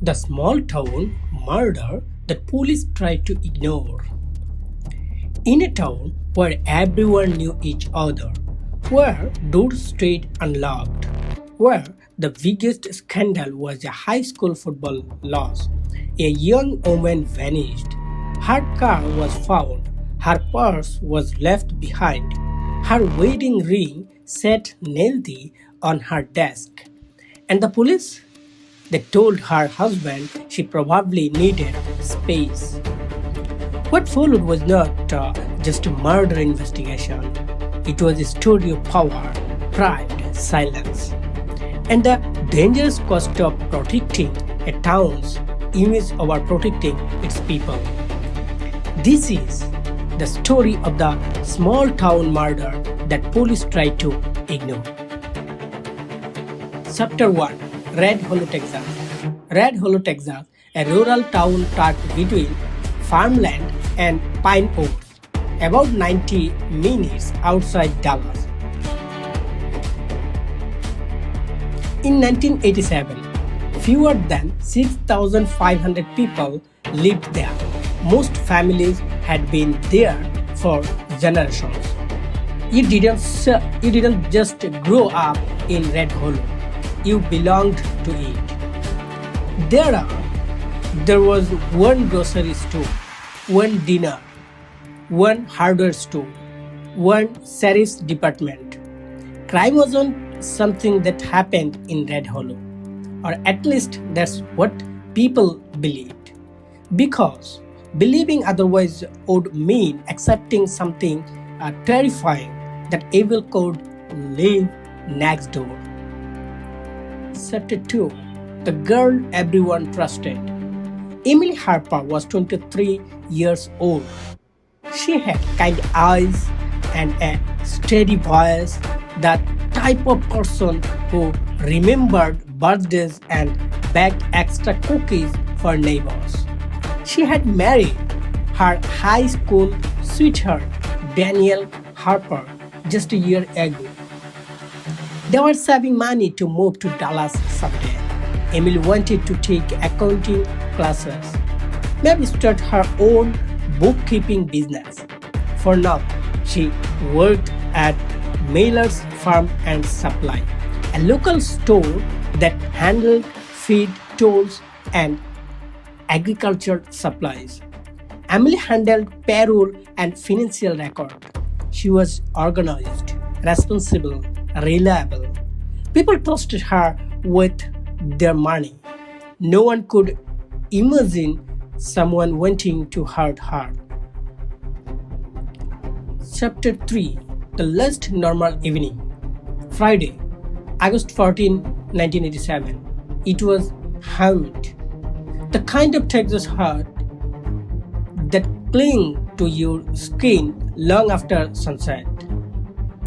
The small town murder that police tried to ignore. In a town where everyone knew each other, where doors stayed unlocked, where the biggest scandal was a high school football loss, a young woman vanished. Her car was found, her purse was left behind, her wedding ring sat nailed on her desk. And the police? They told her husband she probably needed space. What followed was not just a murder investigation, it was a story of power, pride, silence, and the dangerous cost of protecting a town's image over protecting its people. This is the story of the small town murder that police tried to ignore. Chapter 1. Red Hollow, Texas. Red Hollow, Texas, a rural town tucked between farmland and pine oaks, about 90 minutes outside Dallas. In 1987, fewer than 6,500 people lived there. Most families had been there for generations. You didn't just grow up in Red Hollow. You belonged to it. There was one grocery store, one dinner, one hardware store, one sheriff's department. Crime wasn't something that happened in Red Hollow, or at least that's what people believed. Because believing otherwise would mean accepting something terrifying that evil could live next door. Chapter 2. The girl everyone trusted. Emily Harper was 23 years old. She had kind eyes and a steady voice, the type of person who remembered birthdays and baked extra cookies for neighbors. She had married her high school sweetheart, Daniel Harper, just a year ago. They were saving money to move to Dallas someday. Emily wanted to take accounting classes, maybe start her own bookkeeping business. For now, she worked at Miller's Farm and Supply, a local store that handled feed, tools, and agriculture supplies. Emily handled payroll and financial record. She was organized, responsible, reliable. People trusted her with their money. No one could imagine someone wanting to hurt her. Chapter 3. The Last Normal Evening. Friday, August 14, 1987. It was humid. The kind of Texas heat that cling to your skin long after sunset.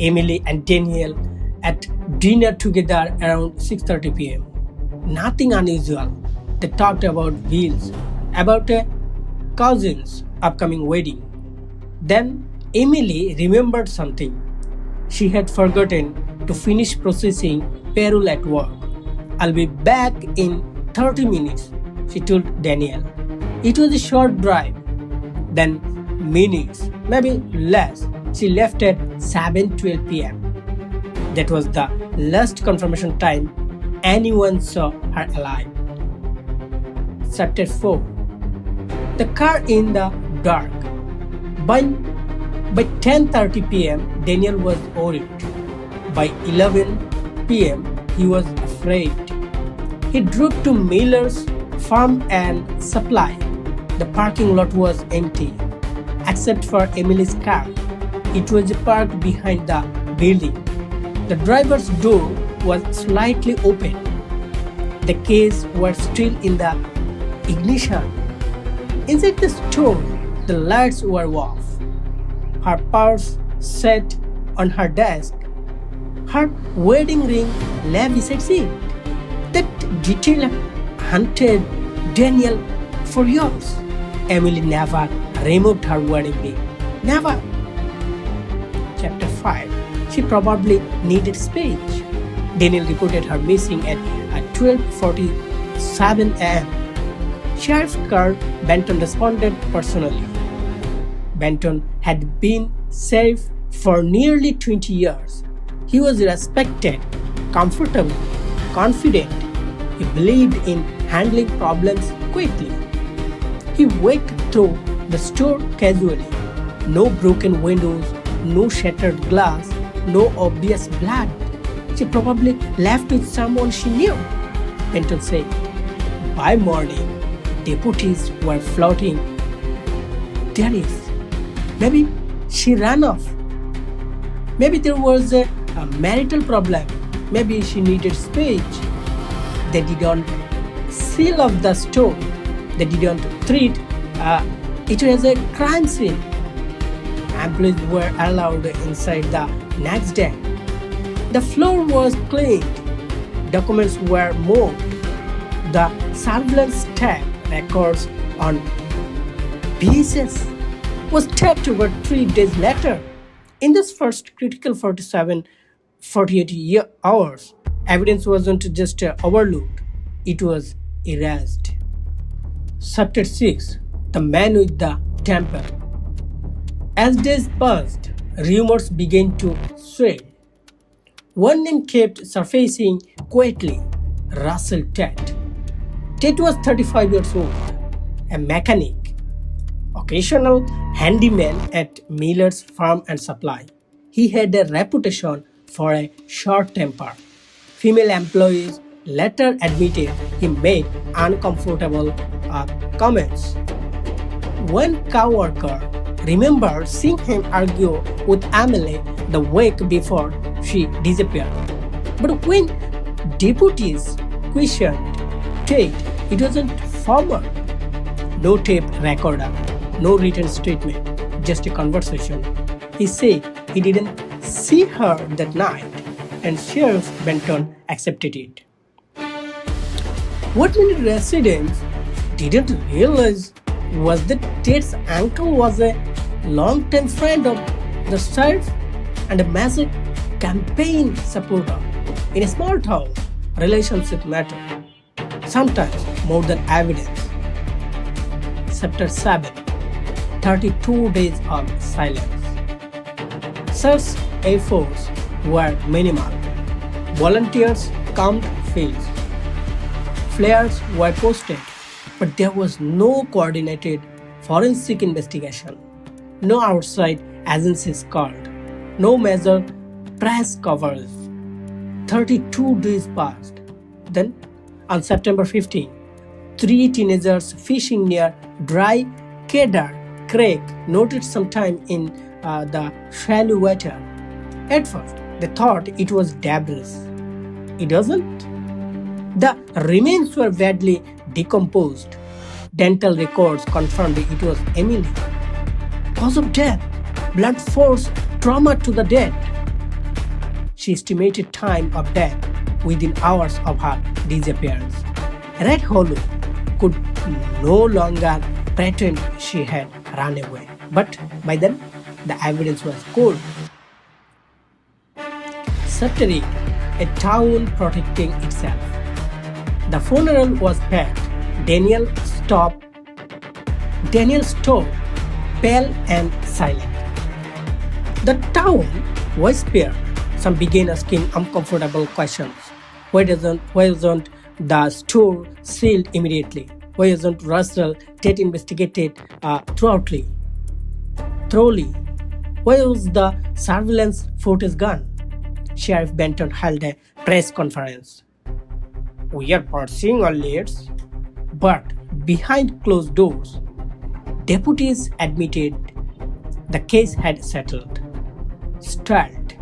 Emily and Daniel at dinner together around 6:30 p.m. Nothing unusual. They talked about bills, about a cousin's upcoming wedding. Then Emily remembered something. She had forgotten to finish processing payroll at work. I'll be back in 30 minutes, she told Daniel. It was a short drive, then minutes, maybe less. She left at 7:12 p.m. That was the last confirmation time anyone saw her alive. Chapter 4. The car in the dark. By 10:30 p.m., Daniel was worried. By 11 p.m., he was afraid. He drove to Miller's Farm and Supply. The parking lot was empty, except for Emily's car. It was parked behind the building. The driver's door was slightly open. The keys were still in the ignition. Inside the store, the lights were off. Her purse sat on her desk. Her wedding ring lay beside it. That detail haunted Daniel for years. Emily never removed her wedding ring. Never. Chapter 5. She probably needed space. Daniel reported her missing at 12:47 a.m. Sheriff Carl Benton responded personally. Benton had been sheriff for nearly 20 years. He was respected, comfortable, confident. He believed in handling problems quickly. He walked through the store casually. No broken windows, no shattered glass, no obvious blood. She probably left with someone she knew, Benton said. By morning, deputies were floating. There is. Maybe she ran off. Maybe there was a marital problem. Maybe she needed speech. They didn't seal up the store. They didn't treat it as a crime scene. Employees were allowed inside the next day. The floor was cleaned. Documents were moved. The surveillance tape records on pieces was taped over 3 days later. In this first critical 48 hours, evidence wasn't just overlooked, it was erased. Chapter 6. The Man with the Temper. As days passed, rumors began to swell. One name kept surfacing quietly: Russell Tate. Tate was 35 years old, a mechanic, occasional handyman at Miller's Farm and Supply. He had a reputation for a short temper. Female employees later admitted he made uncomfortable comments. One coworker remembered seeing him argue with Emily the week before she disappeared. But when deputies questioned Tate, it wasn't formal. No tape recorder, no written statement, just a conversation. He said he didn't see her that night, and Sheriff Benton accepted it. What many residents didn't realize was that Tate's uncle was a long-time friend of the sheriff and a massive campaign supporter. In a small town, relationships matter, sometimes more than evidence. Chapter 7. 32 Days of Silence. Search efforts were minimal. Volunteers combed fields. Flares were posted, but there was no coordinated forensic investigation. No outside agencies called. No major press coverage. 32 days passed. Then, on September 15, 3 teenagers fishing near dry Cedar Creek noted sometime in the shallow water. At first, they thought it was debris. It wasn't. The remains were badly decomposed. Dental records confirmed it was Emily. Cause of death: blunt force trauma to the head. She estimated time of death within hours of her disappearance. Red Hollow could no longer pretend she had run away. But by then, the evidence was cold. Chapter 8. A town protecting itself. The funeral was packed. Daniel stood pale and silent. The town was spared. Some began asking uncomfortable questions. Why wasn't the store sealed immediately? Why wasn't Russell Tate investigated thoroughly? Why was the surveillance footage gone? Sheriff Benton held a press conference. We are pursuing our leads, but behind closed doors, deputies admitted the case had settled. Stalled.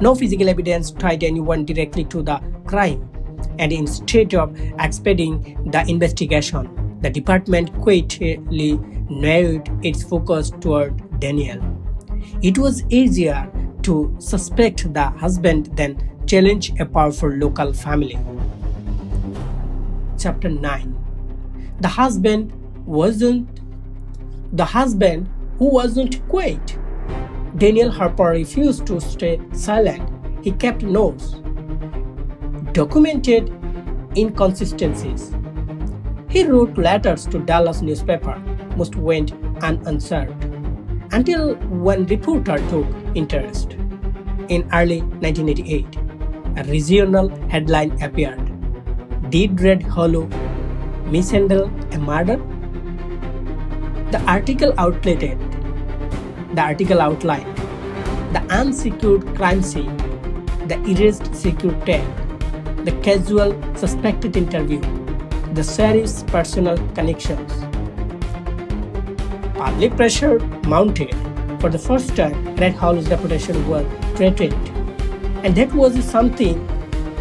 No physical evidence tied anyone directly to the crime, and instead of expediting the investigation, the department quietly narrowed its focus toward Daniel. It was easier to suspect the husband than challenge a powerful local family. Chapter 9. The husband who wasn't quiet. Daniel Harper refused to stay silent. He kept notes, documented inconsistencies, He wrote letters to Dallas newspaper. Most went unanswered until one reporter took interest. In early 1988, a regional headline appeared. Did Red Hollow mishandle a murder? The article outlined the unsecured crime scene, the erased secure tag, the casual suspected interview, the sheriff's personal connections. Public pressure mounted. For the first time, Red Hollow's reputation was threatened, and that was something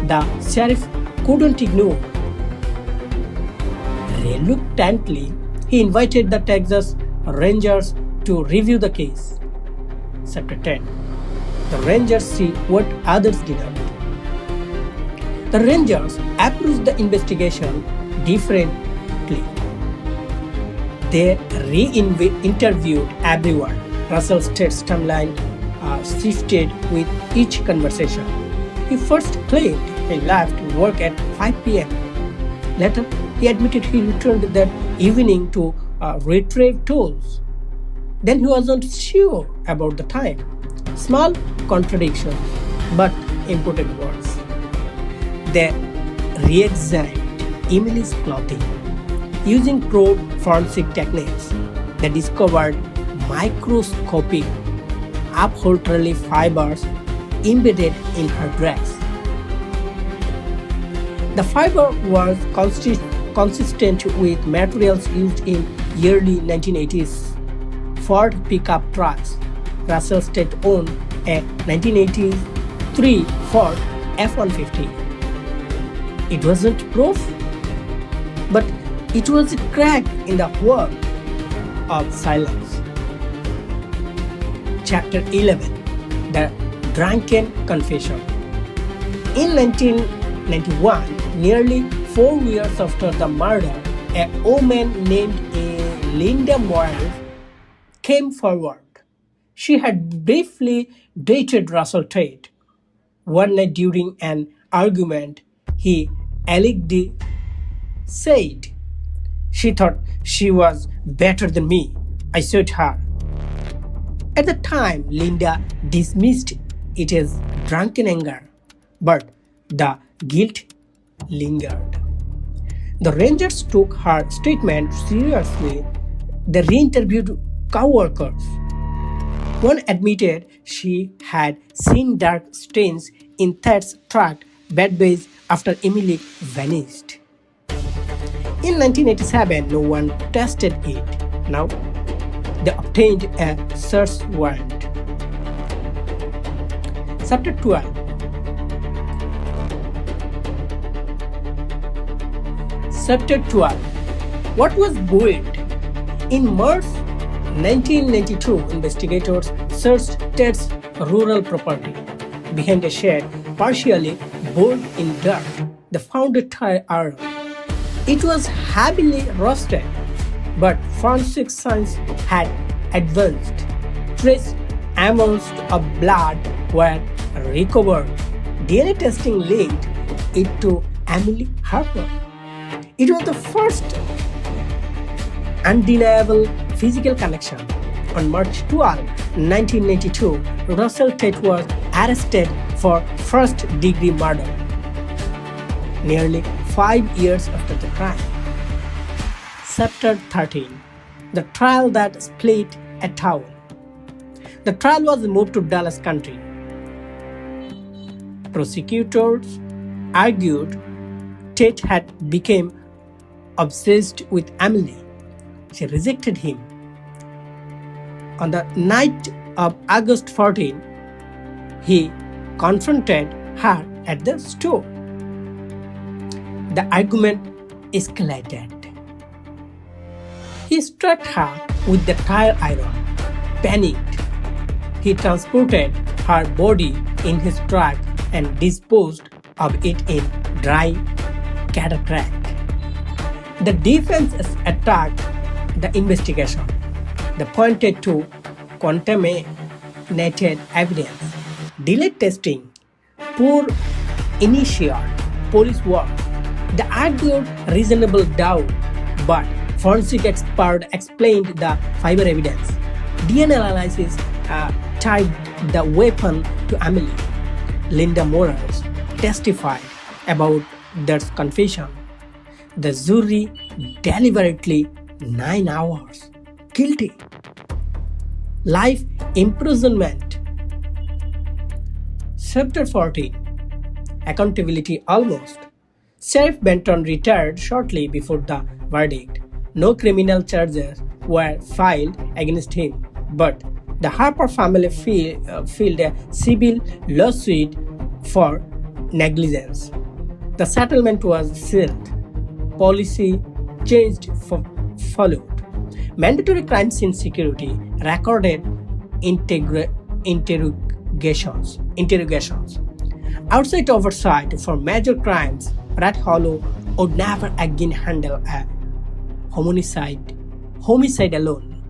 the sheriff couldn't ignore. Reluctantly, he invited the Texas Rangers to review the case. Chapter 10. The Rangers see what others didn't. The Rangers approached the investigation differently. They re-interviewed everyone. Russell State's timeline shifted with each conversation. He first claimed he left work at 5 p.m. Later, he admitted he returned that evening to retrieve tools. Then he wasn't sure about the time. Small contradictions, but important words. They re-examined Emily's clothing. Using probe forensic techniques, they discovered microscopic upholstery fibers embedded in her dress. The fiber was consistent with materials used in early 1980s Ford pickup trucks. Russell State owned a 1983 Ford F-150. It wasn't proof, but it was a crack in the wall of silence. Chapter 11. The Drunken Confession. In 1991, nearly 4 years after the murder, a woman named Linda Moyle came forward. She had briefly dated Russell Tate. One night during an argument, he allegedly said, "She thought she was better than me. I sued her." At the time, Linda dismissed it as drunken anger, but the guilt lingered. The Rangers took her statement seriously. They re-interviewed co-workers. One admitted she had seen dark stains in Thad's truck bed after Emily vanished. In 1987, no one tested it. Now, they obtained a search warrant. Chapter 12. Chapter 12. What was buried? In March 1992, investigators searched Ted's rural property. Behind a shed, partially buried in dirt, they found a tire iron. It was heavily rusted, but forensic science had advanced. Trace amounts of blood were recovered. DNA testing linked it to Emily Harper. It was the first undeniable physical connection. On March 12, 1992, Russell Tate was arrested for first-degree murder, nearly 5 years after the crime. Chapter 13. The trial that split a town. The trial was moved to Dallas County. Prosecutors argued Tate had become obsessed with Emily. She rejected him. On the night of August 14, he confronted her at the store. The argument escalated. He struck her with the tire iron. Panicked, he transported her body in his truck and disposed of it in dry cattle track. The defense attacked the investigation. They pointed to contaminated evidence, delayed testing, poor initial police work. They argued reasonable doubt But forensic expert explained the fiber evidence. DNA analysis tied the weapon to Emily. Linda Morales testified about their confession. The jury deliberately 9 hours. Guilty. Life imprisonment. Chapter 14. Accountability almost. Sheriff Benton retired shortly before the verdict. No criminal charges were filed against him, but the Harper family filed a civil lawsuit for negligence. The settlement was sealed. Policy changed followed. Mandatory crime scene security recorded interrogations. Outside oversight for major crimes, Red Hollow would never again handle a homicide alone.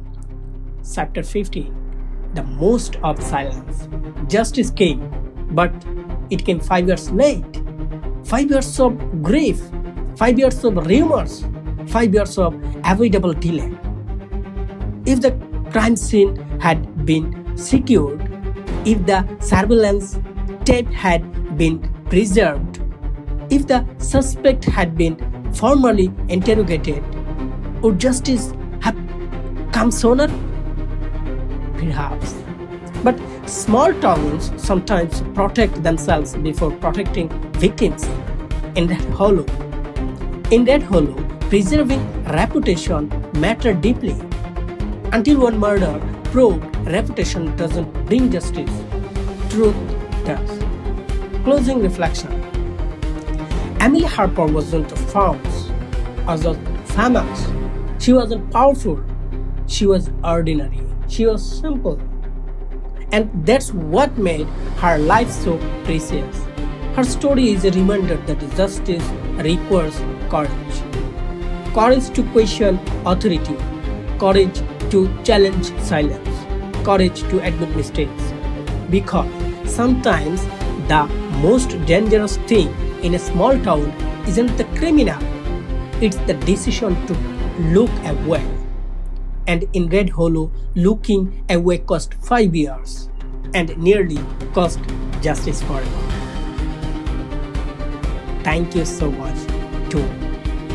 Chapter 15. The most of silence. Justice came, but it came 5 years late. 5 years of grief, 5 years of rumors, 5 years of avoidable delay. If the crime scene had been secured, if the surveillance tape had been preserved, if the suspect had been formally interrogated, would justice have come sooner? Perhaps. But small towns sometimes protect themselves before protecting victims. In Red Hollow, preserving reputation mattered deeply. Until one murder proved reputation doesn't bring justice, truth does. Closing reflection. Emily Harper wasn't famous. She wasn't powerful. She was ordinary. She was simple. And that's what made her life so precious. Her story is a reminder that justice requires courage. Courage to question authority. Courage to challenge silence. Courage to admit mistakes. Because sometimes the most dangerous thing in a small town isn't the criminal, it's the decision to look away. And in Red Hollow, looking away cost 5 years and nearly cost justice forever. Thank you so much to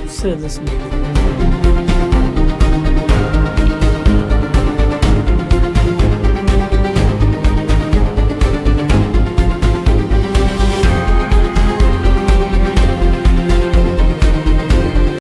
see this video.